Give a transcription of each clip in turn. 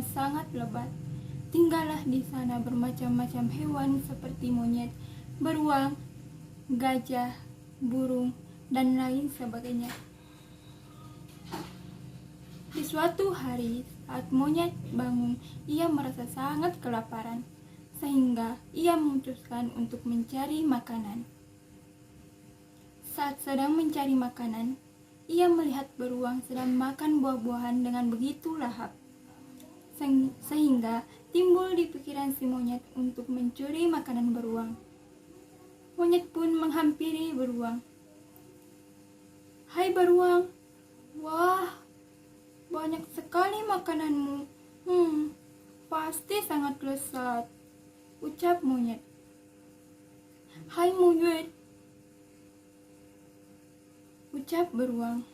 sangat lebat. Tinggallah di sana bermacam-macam hewan seperti monyet, beruang, gajah, burung, dan lain sebagainya. Di suatu hari, saat monyet bangun, ia merasa sangat kelaparan, sehingga ia memutuskan untuk mencari makanan. Saat sedang mencari makanan, ia melihat beruang sedang makan buah-buahan dengan begitu lahap, sehingga timbul di pikiran si monyet untuk mencuri makanan beruang. Monyet pun menghampiri beruang. "Hai beruang, wah, banyak sekali makananmu. Pasti sangat lezat," ucap monyet. "Hai monyet," ucap beruang.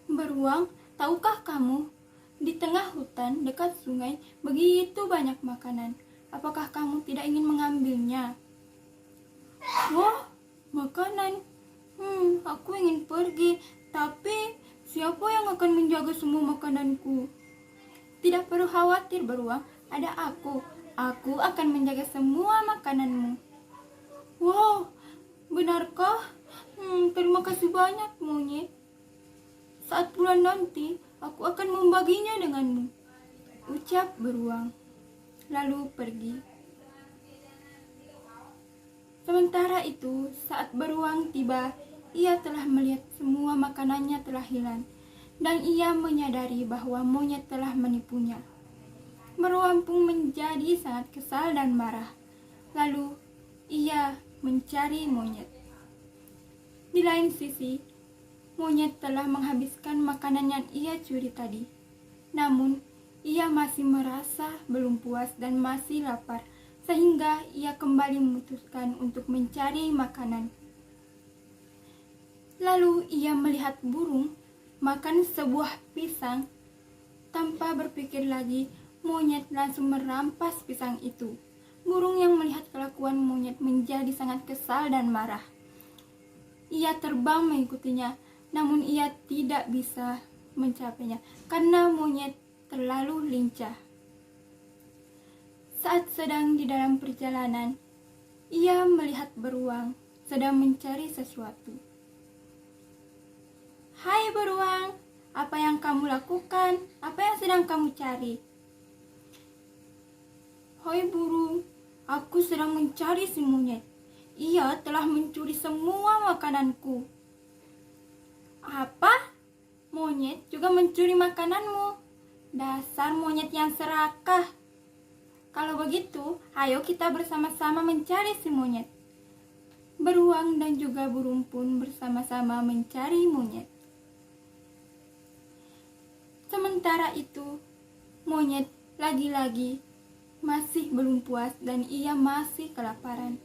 "Beruang, tahukah kamu, di tengah hutan dekat sungai begitu banyak makanan. Apakah kamu tidak ingin mengambilnya?" "Wah, makanan. Aku ingin pergi, tapi siapa yang akan menjaga semua makananku?" "Tidak perlu khawatir beruang, ada aku. Aku akan menjaga semua makananmu." "Wow, benarkah? Terima kasih banyak monyet. Saat bulan nanti, aku akan membaginya denganmu," ucap beruang, lalu pergi. Sementara itu, saat beruang tiba, ia telah melihat semua makanannya telah hilang, dan ia menyadari bahwa monyet telah menipunya. Beruang pun menjadi sangat kesal dan marah. Lalu, ia mencari monyet. Di lain sisi, monyet telah menghabiskan makanan yang ia curi tadi. Namun, ia masih merasa belum puas dan masih lapar, sehingga ia kembali memutuskan untuk mencari makanan. Lalu ia melihat burung makan sebuah pisang. Tanpa berpikir lagi, monyet langsung merampas pisang itu. Burung yang melihat kelakuan monyet menjadi sangat kesal dan marah. Ia terbang mengikutinya, namun ia tidak bisa mencapainya karena monyet terlalu lincah. Saat sedang di dalam perjalanan, ia melihat beruang sedang mencari sesuatu. "Hai beruang, apa yang kamu lakukan? Apa yang sedang kamu cari?" "Hai burung, aku sedang mencari si monyet. Ia telah mencuri semua makananku." "Apa? Monyet juga mencuri makananmu? Dasar monyet yang serakah. Kalau begitu, ayo kita bersama-sama mencari si monyet." Beruang dan juga burung pun bersama-sama mencari monyet. Sementara itu, monyet lagi-lagi masih belum puas dan ia masih kelaparan.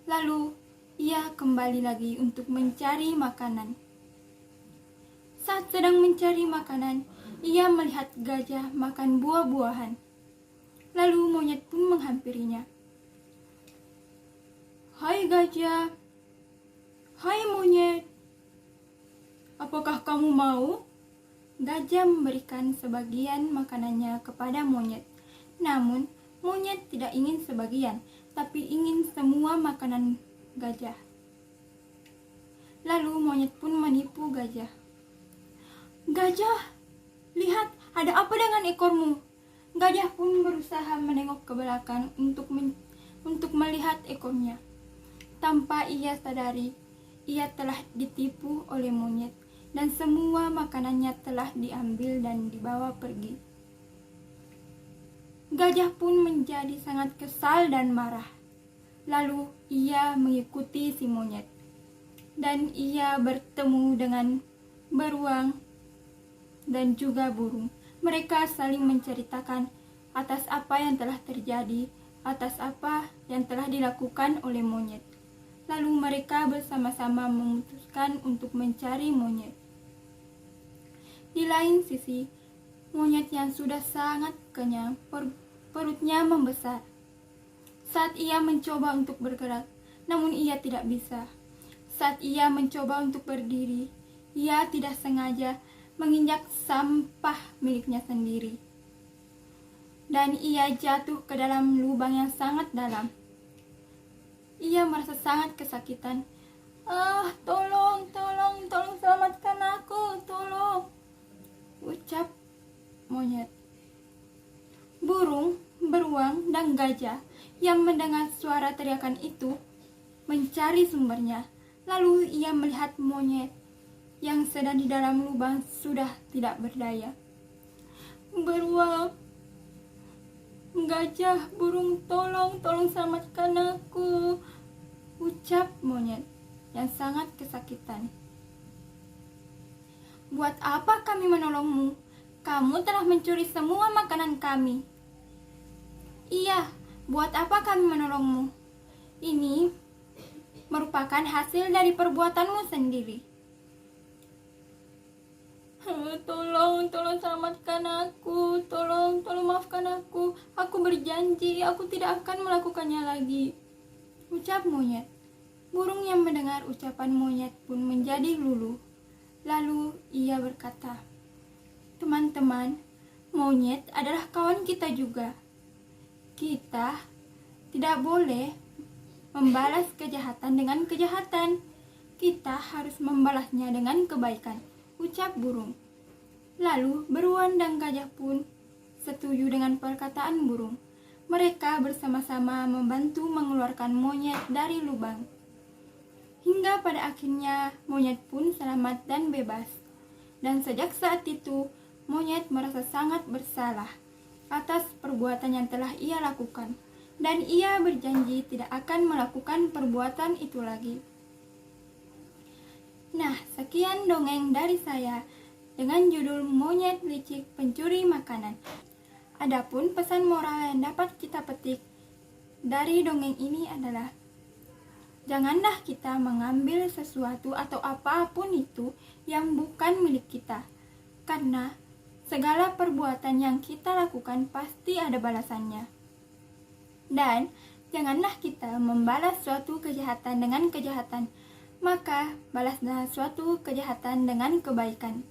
Lalu, ia kembali lagi untuk mencari makanan. Saat sedang mencari makanan, ia melihat gajah makan buah-buahan. Lalu monyet pun menghampirinya. "Hai gajah, hai monyet, apakah kamu mau?" Gajah memberikan sebagian makanannya kepada monyet. Namun, monyet tidak ingin sebagian, tapi ingin semua makanan gajah. Lalu monyet pun menipu gajah. "Gajah, lihat, ada apa dengan ekormu?" Gajah pun berusaha menengok ke belakang untuk melihat ekornya. Tanpa ia sadari, ia telah ditipu oleh monyet dan semua makanannya telah diambil dan dibawa pergi. Gajah pun menjadi sangat kesal dan marah. Lalu ia mengikuti si monyet, dan ia bertemu dengan beruang dan juga burung. Mereka saling menceritakan atas apa yang telah terjadi, atas apa yang telah dilakukan oleh monyet. Lalu mereka bersama-sama memutuskan untuk mencari monyet. Di lain sisi, monyet yang sudah sangat kenyang, perutnya membesar. Saat ia mencoba untuk bergerak, namun ia tidak bisa. Saat ia mencoba untuk berdiri, ia tidak sengaja menginjak sampah miliknya sendiri. dan ia jatuh ke dalam lubang yang sangat dalam. Ia merasa sangat kesakitan. "Ah, tolong, tolong, tolong selamatkan aku, tolong," ucap monyet. Burung, beruang, dan gajah yang mendengar suara teriakan itu mencari sumbernya. Lalu ia melihat monyet yang sedang di dalam lubang sudah tidak berdaya. "Beruang, gajah, burung, tolong, tolong selamatkan aku," ucap monyet yang sangat kesakitan. "Buat apa kami menolongmu? Kamu telah mencuri semua makanan kami." "Iya, buat apa kami menolongmu? Ini merupakan hasil dari perbuatanmu sendiri." Tolong, tolong selamatkan aku, tolong, tolong maafkan aku. Aku berjanji, aku tidak akan melakukannya lagi," ucap monyet. Burung yang mendengar ucapan monyet pun menjadi luluh. Lalu ia berkata, "Teman-teman, monyet adalah kawan kita juga. Kita tidak boleh membalas kejahatan dengan kejahatan. Kita harus membalasnya dengan kebaikan," ucap burung. Lalu beruang dan gajah pun setuju dengan perkataan burung. Mereka bersama-sama membantu mengeluarkan monyet dari lubang. Hingga pada akhirnya monyet pun selamat dan bebas. Dan sejak saat itu, monyet merasa sangat bersalah atas perbuatan yang telah ia lakukan. Dan ia berjanji tidak akan melakukan perbuatan itu lagi. Nah, sekian dongeng dari saya dengan judul Monyet Licik Pencuri Makanan. Adapun pesan moral yang dapat kita petik dari dongeng ini adalah, janganlah kita mengambil sesuatu atau apapun itu yang bukan milik kita, karena segala perbuatan yang kita lakukan pasti ada balasannya. Dan janganlah kita membalas suatu kejahatan dengan kejahatan, maka balaslah suatu kejahatan dengan kebaikan.